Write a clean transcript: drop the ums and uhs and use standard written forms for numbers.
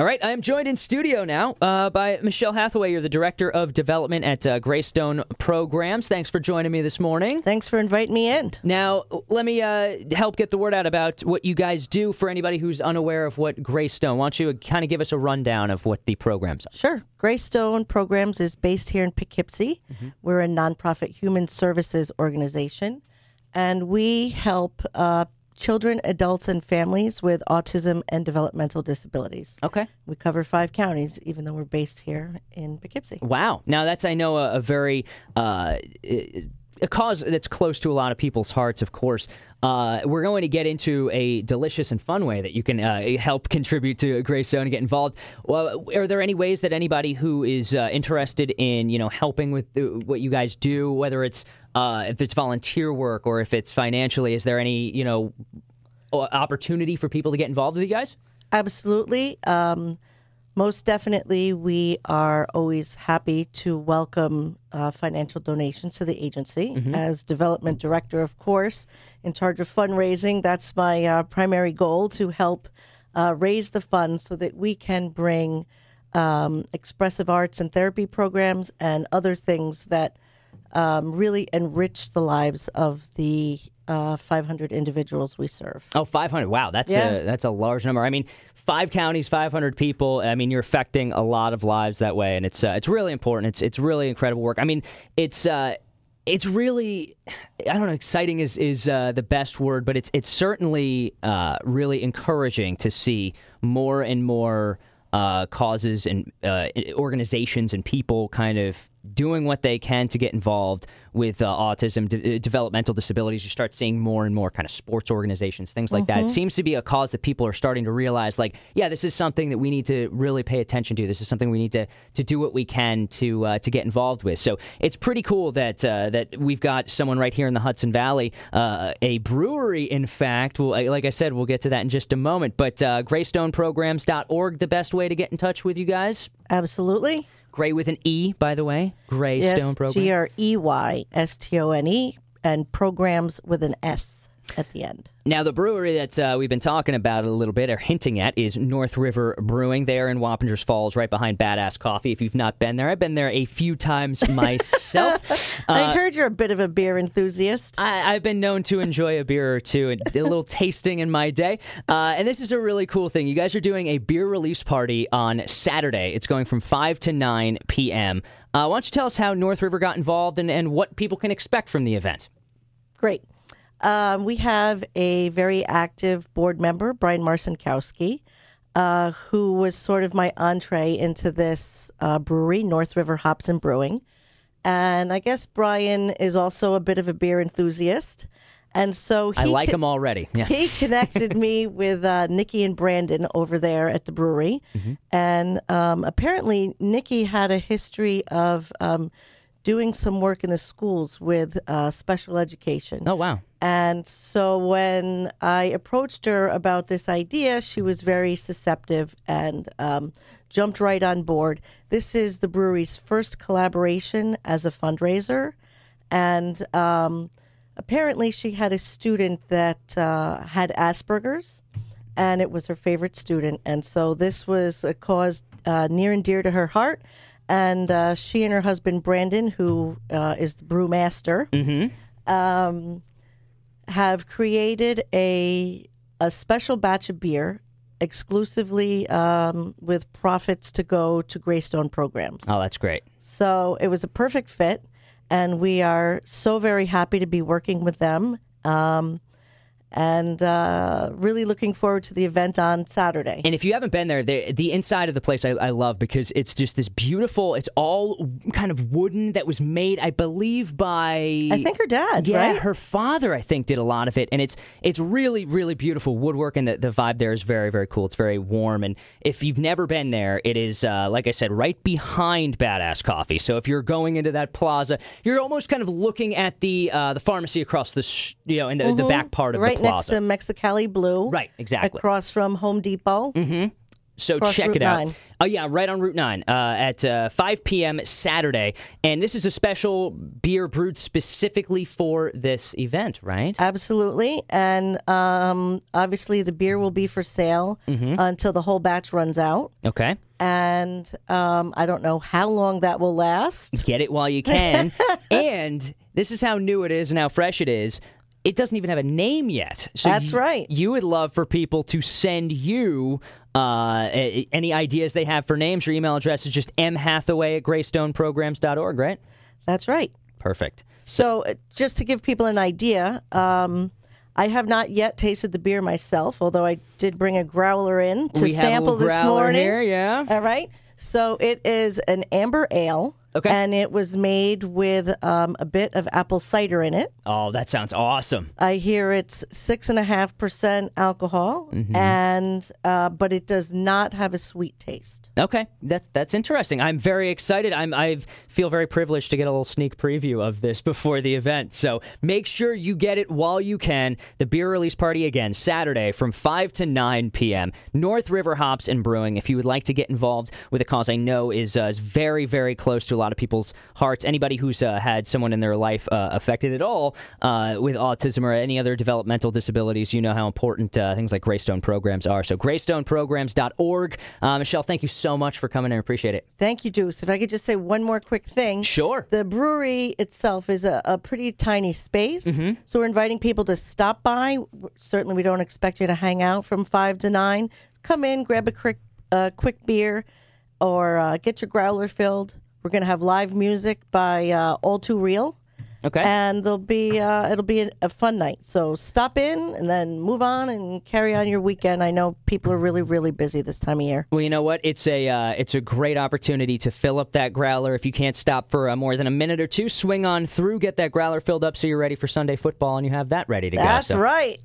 All right, I am joined in studio now by Michelle Hathaway. You're the Director of Development at Greystone Programs. Thanks for joining me this morning. Thanks for inviting me in. Now, let me help get the word out about what you guys do for anybody who's unaware of what Greystone. Why don't you kind of give us a rundown of what the programs are? Sure. Greystone Programs is based here in Poughkeepsie. We're a nonprofit human services organization, and we help children, adults, and families with autism and developmental disabilities. Okay. We cover 5 counties, even though we're based here in Poughkeepsie. Wow. Now, that's, I know, a very... a cause that's close to a lot of people's hearts, of course. We're going to get into a delicious and fun way that you can help contribute to Greystone and get involved. Well, are there any ways that anybody who is interested in, helping with what you guys do, whether it's if it's volunteer work or if it's financially, is there any, opportunity for people to get involved with you guys? Absolutely. Most definitely, we are always happy to welcome financial donations to the agency. As development director, of course, in charge of fundraising, that's my primary goal, to help raise the funds so that we can bring expressive arts and therapy programs and other things that really enrich the lives of the 500 individuals we serve. Oh, 500. Wow, that's a large number. I mean, 5 counties, 500 people. I mean, you're affecting a lot of lives that way, and it's really important. It's really incredible work. I mean, it's really, I don't know, exciting is the best word, but it's certainly really encouraging to see more and more causes and organizations and people kind of doing what they can to get involved with autism, developmental disabilities. You start seeing more and more kind of sports organizations, things like that. It seems to be a cause that people are starting to realize, like, yeah, this is something that we need to really pay attention to. This is something we need to do what we can to get involved with. So it's pretty cool that that we've got someone right here in the Hudson Valley, a brewery, in fact. Like I said, we'll get to that in just a moment. But GreystonePrograms.org, the best way to get in touch with you guys? Absolutely. Grey with an E, by the way. Greystone Programs. Greystone, and programs with an S at the end. Now, the brewery that we've been talking about a little bit, or hinting at, is North River Brewing. They are in Wappingers Falls, right behind Badass Coffee. If you've not been there, I've been there a few times myself. I heard you're a bit of a beer enthusiast. I've been known to enjoy a beer or two, and a little tasting in my day. And this is a really cool thing. You guys are doing a beer release party on Saturday. It's going from 5 to 9 p.m. Why don't you tell us how North River got involved and what people can expect from the event? Great. We have a very active board member, Brian Marcinkowski, who was sort of my entree into this brewery, North River Hops and Brewing. And I guess Brian is also a bit of a beer enthusiast. And so I like him already. Yeah. He connected me with Nikki and Brandon over there at the brewery. And apparently Nikki had a history of doing some work in the schools with special education. Oh, wow. And so when I approached her about this idea, she was very receptive and jumped right on board. This is the brewery's first collaboration as a fundraiser. And apparently she had a student that had Asperger's, and it was her favorite student. And so this was a cause near and dear to her heart. And she and her husband, Brandon, who is the brewmaster, have created a special batch of beer exclusively with profits to go to Greystone Programs. Oh, that's great. So it was a perfect fit, and we are so very happy to be working with them. And really looking forward to the event on Saturday. And if you haven't been there, the inside of the place I love, because it's just this beautiful, it's all kind of wooden, that was made, I believe, by... I think her dad, yeah, right? her father, I think, did a lot of it. And it's really, really beautiful woodwork, and the vibe there is very, very cool. It's very warm. And if you've never been there, it is, like I said, right behind Badass Coffee. So if you're going into that plaza, you're almost kind of looking at the pharmacy across the, in the back part of the plaza. Next to Mexicali Blue. Right, exactly. Across from Home Depot. So Across check Route it out. 9. Oh, yeah, right on Route 9 at 5 p.m. Saturday. And this is a special beer brewed specifically for this event, right? Absolutely. And obviously the beer will be for sale until the whole batch runs out. Okay. And I don't know how long that will last. Get it while you can. And this is how new it is and how fresh it is. It doesn't even have a name yet. So That's right. You would love for people to send you any ideas they have for names. Your email address is just mhathaway@greystoneprograms.org, right? That's right. Perfect. So just to give people an idea, I have not yet tasted the beer myself, although I did bring a growler in to sample this morning. Here, yeah. All right. So it is an amber ale. Okay. And it was made with a bit of apple cider in it. Oh, that sounds awesome. I hear it's 6.5% alcohol, and but it does not have a sweet taste. Okay, that's interesting. I'm very excited. I feel very privileged to get a little sneak preview of this before the event. So make sure you get it while you can. The beer release party again Saturday from 5 to 9 p.m. North River Hops and Brewing. If you would like to get involved with a cause I know is very, very close to a lot of people's hearts. Anybody who's had someone in their life affected at all with autism or any other developmental disabilities, you know how important things like Greystone Programs are. So greystoneprograms.org. Michelle, thank you so much for coming in. I appreciate it. Thank you, Deuce. If I could just say one more quick thing. Sure. The brewery itself is a pretty tiny space, so we're inviting people to stop by. Certainly, we don't expect you to hang out from 5 to 9. Come in, grab a quick beer, or get your growler filled. We're going to have live music by All Too Real. Okay. And it'll be a fun night. So stop in and then move on and carry on your weekend. I know people are really, really busy this time of year. Well, you know what? It's a great opportunity to fill up that growler. If you can't stop for more than a minute or two, swing on through, get that growler filled up so you're ready for Sunday football and you have that ready to go. That's So right.